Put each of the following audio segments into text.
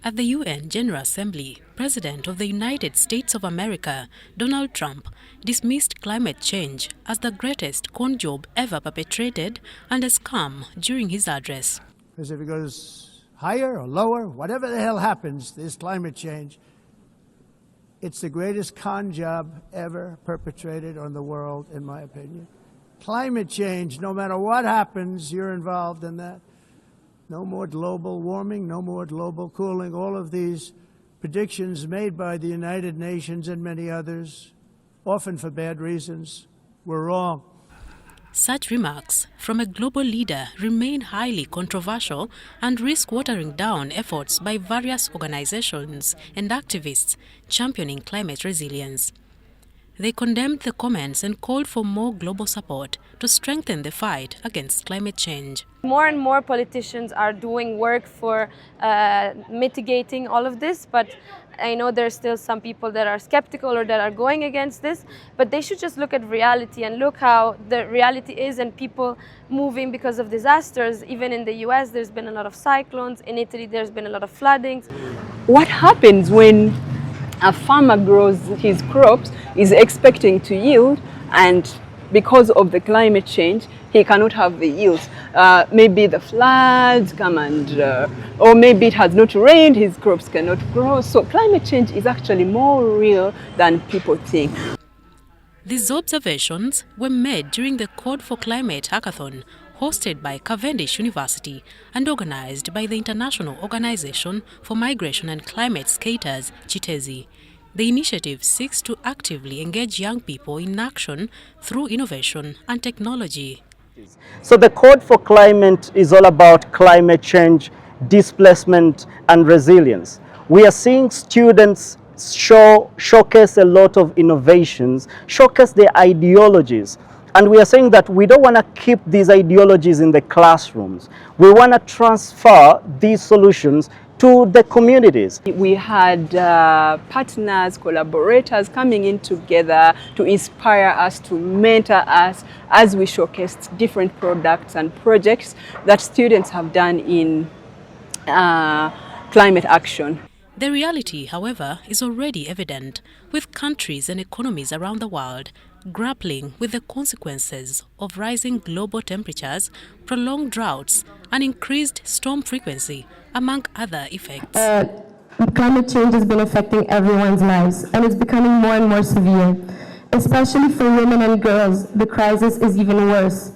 At the UN General Assembly, President of the United States of America, Donald Trump, dismissed climate change as the greatest con job ever perpetrated and a scam during his address. Because if it goes higher or lower, whatever the hell happens, this climate change, it's the greatest con job ever perpetrated on the world, in my opinion. Climate change, no matter what happens, you're involved in that. No more global warming, no more global cooling. All of these predictions made by the United Nations and many others, often for bad reasons, were wrong. Such remarks from a global leader remain highly controversial and risk watering down efforts by various organizations and activists championing climate resilience. They condemned the comments and called for more global support to strengthen the fight against climate change. More and more politicians are doing work for mitigating all of this, but I know there's still some people that are skeptical or that are going against this, but they should just look at reality and look how the reality is and people moving because of disasters. Even in the US, there's been a lot of cyclones. In Italy, there's been a lot of floodings. What happens when a farmer grows his crops, is expecting to yield, and because of the climate change, he cannot have the yields. Maybe the floods come or maybe it has not rained, his crops cannot grow. So climate change is actually more real than people think. These observations were made during the Code for Climate Hackathon, hosted by Cavendish University and organized by the International Organization for Migration and Climate Skaters, CITESI. The initiative seeks to actively engage young people in action through innovation and technology. So the Code for Climate is all about climate change, displacement and resilience. We are seeing students showcase a lot of innovations, showcase their ideologies. And we are saying that we don't want to keep these ideologies in the classrooms. We want to transfer these solutions to the communities. We had partners, collaborators coming in together to inspire us, to mentor us as we showcased different products and projects that students have done in climate action. The reality, however, is already evident, with countries and economies around the world grappling with the consequences of rising global temperatures, prolonged droughts, and increased storm frequency, among other effects. Climate change has been affecting everyone's lives, and it's becoming more and more severe. Especially for women and girls, the crisis is even worse.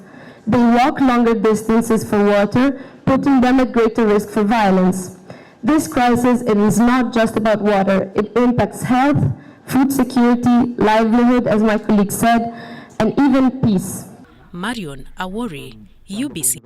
They walk longer distances for water, putting them at greater risk for violence. This crisis, it is not just about water. It impacts health, food security, livelihood, as my colleague said, and even peace. Marion Awori, UBC.